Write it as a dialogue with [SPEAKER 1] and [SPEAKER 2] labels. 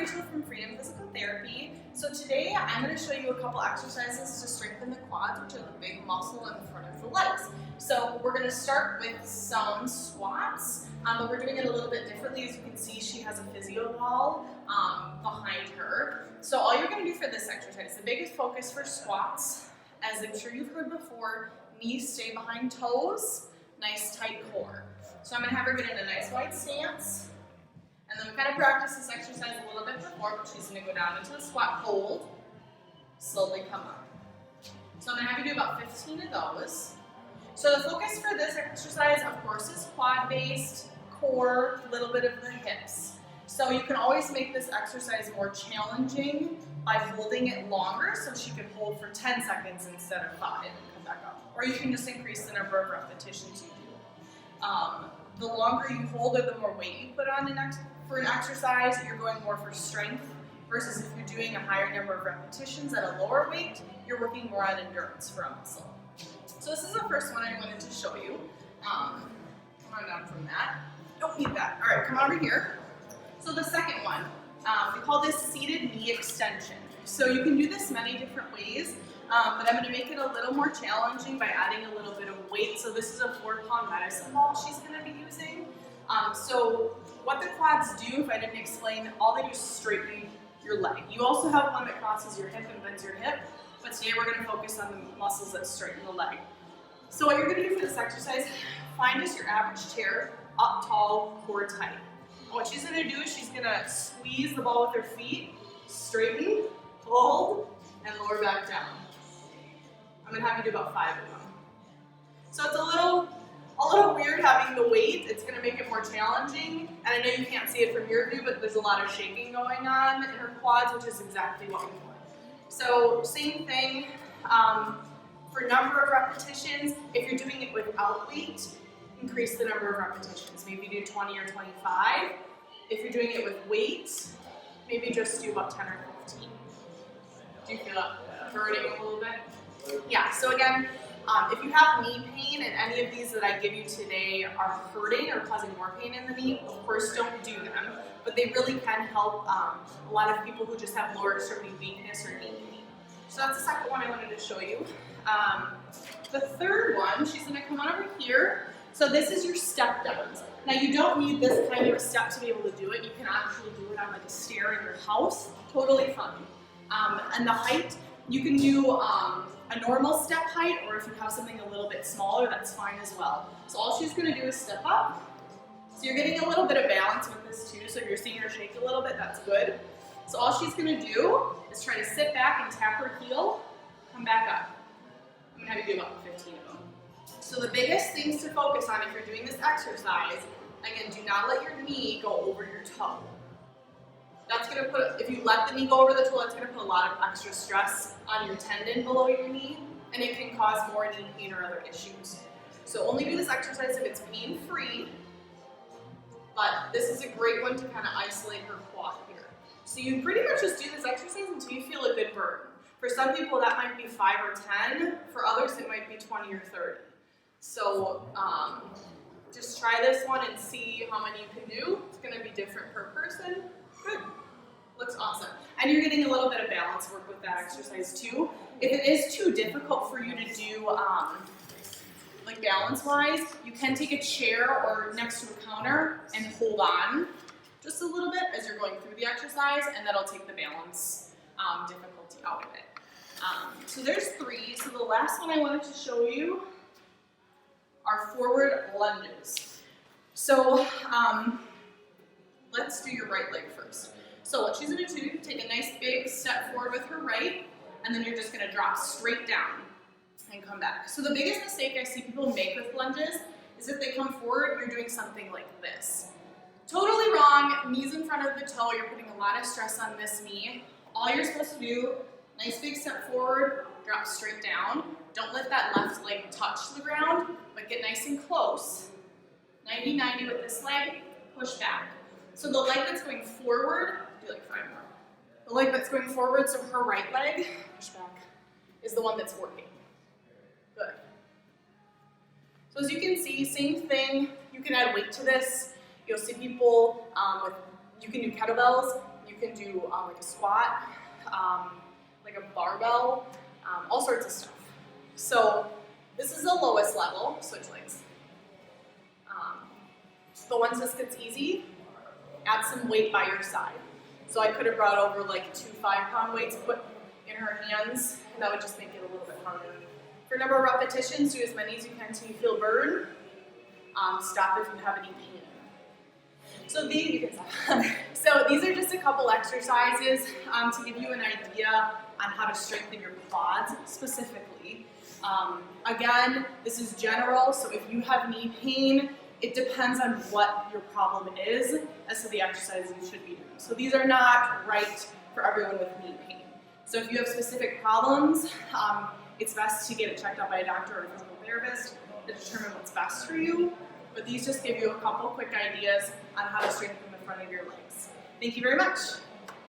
[SPEAKER 1] Rachel from Freedom Physical Therapy. So today I'm going to show you a couple exercises to strengthen the quads, which are the big muscle in the front of the legs. So we're going to start with some squats, but we're doing it a little bit differently. As you can see, she has a physio wall behind her. So all you're going to do for this exercise, the biggest focus for squats, as I'm sure you've heard before, knees stay behind toes, nice tight core. So I'm going to have her get in a nice wide stance. And then we kind of practice this exercise a little bit before, but she's going to go down into the squat hold, slowly come up. So I'm going to have you do about 15 of those. So the focus for this exercise, of course, is quad-based, core, a little bit of the hips. So you can always make this exercise more challenging by holding it longer, so she can hold for 10 seconds instead of 5 and come back up. Or you can just increase the number of repetitions you do. The longer you hold or the more weight you put on for an exercise, you're going more for strength, versus if you're doing a higher number of repetitions at a lower weight, you're working more on endurance for a muscle. So this is the first one I wanted to show you. Come on down from that. Don't need that. All right, come over here. So the second one, we call this seated knee extension. So you can do this many different ways, but I'm going to make it a little more challenging by adding a little bit of weight. So this is a 4-pound medicine ball she's going to be using. So what the quads do, if I didn't explain, all they do is straighten your leg. You also have one that crosses your hip and bends your hip, but today we're going to focus on the muscles that straighten the leg. So what you're going to do for this exercise, find just your average chair, up tall, core tight. And what she's going to do is she's going to squeeze the ball with her feet, straighten, hold, and lower back down. I'm going to have you do about 5 of them. So it's a little weird having the weight. It's going to make it more challenging. And I know you can't see it from your view, but there's a lot of shaking going on in her quads, which is exactly what we want. So same thing for number of repetitions. If you're doing it without weight, increase the number of repetitions. Maybe do 20 or 25. If you're doing it with weight, maybe just do about 10 or 15. Do you feel it hurting a little bit? Yeah, so again, if you have knee pain and any of these that I give you today are hurting or causing more pain in the knee, of course don't do them, but they really can help a lot of people who just have lower extremity weakness or knee pain. So that's the second one I wanted to show you. The third one, she's going to come on over here. So this is your step downs. Now you don't need this kind of a step to be able to do it. You can actually do it on like a stair in your house. Totally fun. And the height, you can do a normal step height, or if you have something a little bit smaller, that's fine as well. So all she's going to do is step up. So you're getting a little bit of balance with this too. So if you're seeing her shake a little bit, that's good. So all she's going to do is try to sit back and tap her heel, come back up. I'm going to have you do about 15 of them. So the biggest things to focus on if you're doing this exercise, again, do not let your knee go over your toe. That's going to put, if you let the knee go over the toe, that's going to put a lot of extra stress on your tendon below your knee, and it can cause more knee pain or other issues. So only do this exercise if it's pain-free, but this is a great one to kind of isolate her quad here. So you pretty much just do this exercise until you feel a good burn. For some people that might be 5 or 10, for others it might be 20 or 30. So just try this one and see how many you can do. It's going to be different per person. Good. Looks awesome. And you're getting a little bit of balance work with that exercise too. If it is too difficult for you to do like balance-wise, you can take a chair or next to a counter and hold on just a little bit as you're going through the exercise, and that'll take the balance difficulty out of it. So there's 3. So the last one I wanted to show you are forward lunges. So let's do your right leg first. So what she's going to do, take a nice big step forward with her right, and then you're just going to drop straight down and come back. So the biggest mistake I see people make with lunges is if they come forward, you're doing something like this. Totally wrong. Knees in front of the toe, you're putting a lot of stress on this knee. All you're supposed to do, nice big step forward, drop straight down. Don't let that left leg touch the ground, but get nice and close. 90-90 with this leg, push back. So the leg that's going forward, do like 5 more. The leg that's going forward, so her right leg, push back, is the one that's working. Good. So as you can see, same thing. You can add weight to this. You'll see people you can do kettlebells. You can do like a squat, like a barbell, all sorts of stuff. So this is the lowest level, switch legs. But once this gets easy, add some weight by your side. So I could have brought over like 2 5-pound weights, put in her hands, and that would just make it a little bit harder. For number of repetitions, do as many as you can until you feel burn. Stop if you have any pain. So these are just a couple exercises to give you an idea on how to strengthen your quads specifically. Again, this is general, so if you have knee pain, it depends on what your problem is as to the exercises you should be doing. So these are not right for everyone with knee pain. So if you have specific problems, it's best to get it checked out by a doctor or a physical therapist to determine what's best for you. But these just give you a couple quick ideas on how to strengthen the front of your legs. Thank you very much.